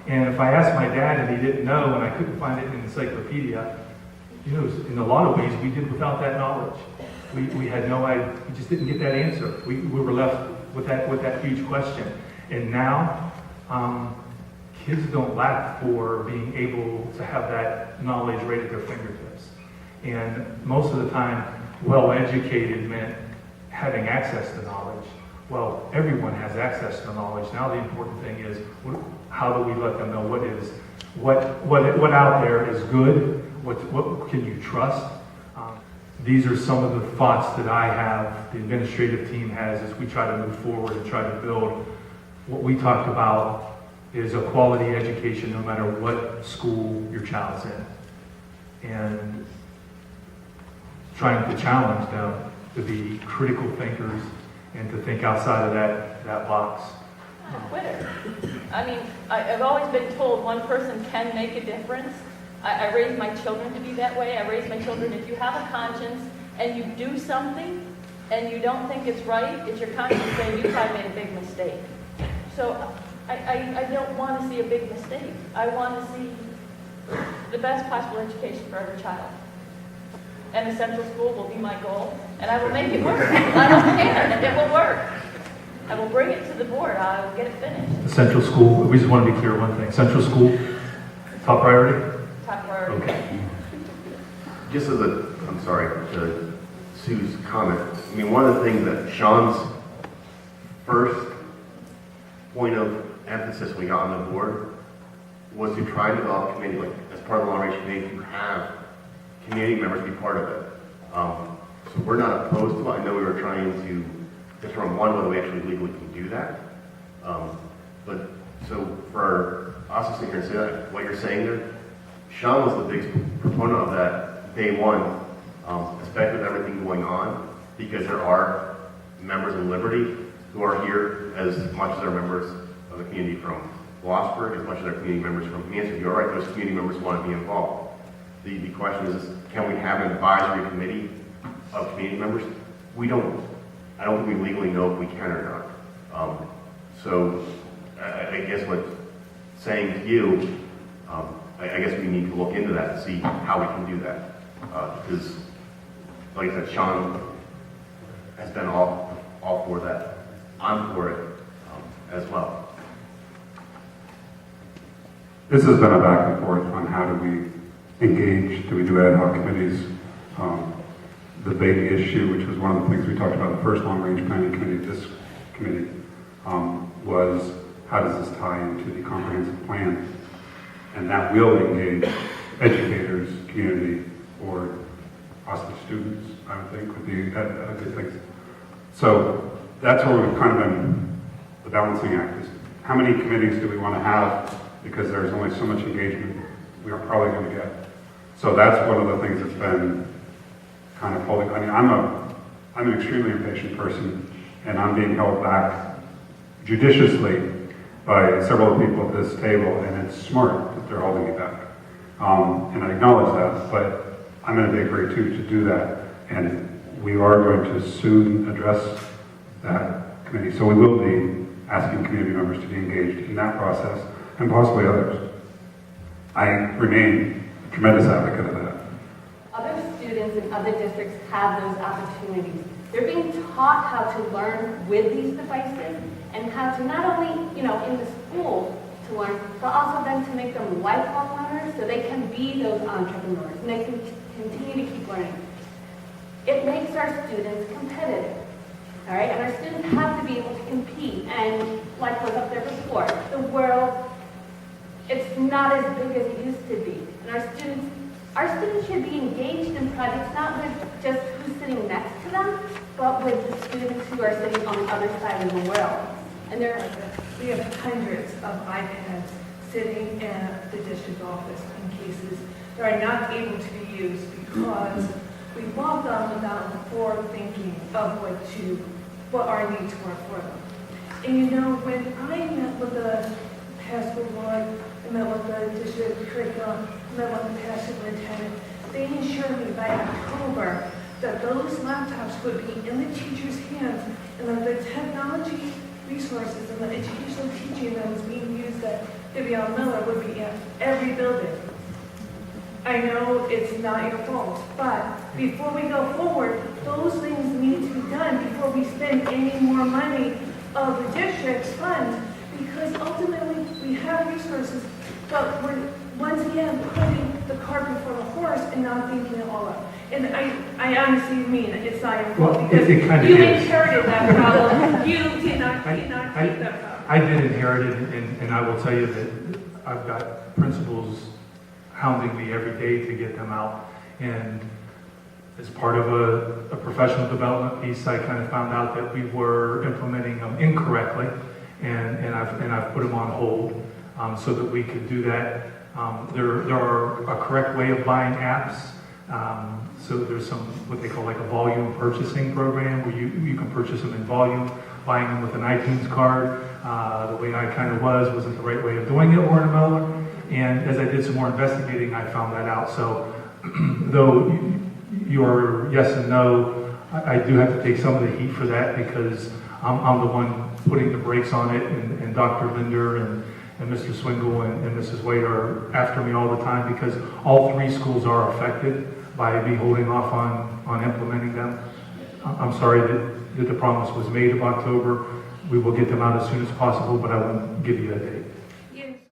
And if I asked my dad and he didn't know and I couldn't find it in the encyclopedia, you know, in a lot of ways we did without that knowledge. We had no idea, we just didn't get that answer. We were left with that huge question. And now, kids don't lack for being able to have that knowledge right at their fingertips. And most of the time, well-educated meant having access to knowledge. Well, everyone has access to knowledge. Now the important thing is, how do we let them know what out there is good? What can you trust? These are some of the thoughts that I have, the administrative team has, as we try to move forward and try to build. What we talked about is a quality education no matter what school your child's in. And trying to challenge them to be critical thinkers and to think outside of that box. I'm a quitter. I mean, I've always been told one person can make a difference. I raised my children to be that way. I raised my children, if you have a conscience and you do something and you don't think it's right, it's your conscience saying you probably made a big mistake. So I don't want to see a big mistake. I want to see the best possible education for every child. And a central school will be my goal, and I will make it work. I don't care, it will work. I will bring it to the board, I will get it finished. The central school, we just want to be clear one thing. Central school, top priority? Top priority. Okay. Just as I'm sorry, to Sue's comment, I mean, one of the things that Sean's first point of emphasis when we got on the board was to try and develop a committee, like as part of the long-range committee, to have community members be part of it. So we're not opposed to it. I know we were trying to determine whether we actually legally can do that. But so for us to sit here and say that, what you're saying there, Sean was the biggest proponent of that day one, especially with everything going on, because there are members of Liberty who are here as much as they're members of the community from Washburn, as much as they're community members from Mansfield. You're right, those community members want to be involved. The question is, can we have an advisory committee of community members? I don't think we legally know if we can or not. So I guess what saying to you, I guess we need to look into that and see how we can do that. Because, like I said, Sean has been all for that. I'm for it as well. This has been a back and forth on how do we engage, do we do ad hoc committees? The big issue, which was one of the things we talked about in the first long-range planning committee, this committee, was how does this tie into the comprehensive plan? And that will engage educators, community, or possibly students, I would think, would be a good thing. So that's where we've kind of been, the balancing act is how many committees do we want to have, because there's only so much engagement we are probably going to get. So that's one of the things that's been kind of holding. I mean, I'm an extremely impatient person, and I'm being held back judiciously by several people at this table, and it's smart that they're holding me back. And I acknowledge that, but I'm in a big hurry too to do that, and we are going to soon address that committee. So we will be asking community members to be engaged in that process, and possibly others. I remain a tremendous advocate of that. Other students in other districts have those opportunities. They're being taught how to learn with these devices and how to not only, in the school to learn, but also then to make them lifelong learners so they can be those entrepreneurs and they can continue to keep learning. It makes our students competitive, all right? And our students have to be able to compete. And like was up there before, the world, it's not as big as it used to be. And our students should be engaged in projects, not with just who's sitting next to them, but with the students who are sitting on the other side of the world. And we have hundreds of iPads sitting at the district office in cases that are not able to be used because we bought them without forward thinking of what our needs were for them. And when I met with the past board, I met with the district curriculum, I met with the past superintendent, they assured me by October that those laptops would be in the teacher's hands and that the technology resources and the educational teaching that was being used at Vivian Miller would be in every building. I know it's not your fault, but before we go forward, those things need to be done before we spend any more money of the district's funds, because ultimately we have resources, but we're once again putting the cart before the horse and not thinking it all up. And I honestly mean it's not your fault, Well, because it kind of you is. inherited that problem. You did not keep that problem. I did inherit it, and I will tell you that I've got principals hounding me every day to get them out. And as part of a professional development piece, I kind of found out that we were implementing them incorrectly, and I've put them on hold so that we could do that. There are a correct way of buying apps. So there's some, what they call like a volume purchasing program, where you can purchase them in volume, buying them with an iTunes card. The way I kind of wasn't the right way of doing it, Warren Miller. And as I did some more investigating, I found that out. So though your yes and no, I do have to take some of the heat for that, because I'm the one putting the brakes on it, and Dr. Linder and Mr. Swingle and Mrs. Wade are after me all the time, because all 3 schools are affected by me holding off on implementing them. I'm sorry that the promise was made of October. We will get them out as soon as possible, but I won't give you a date.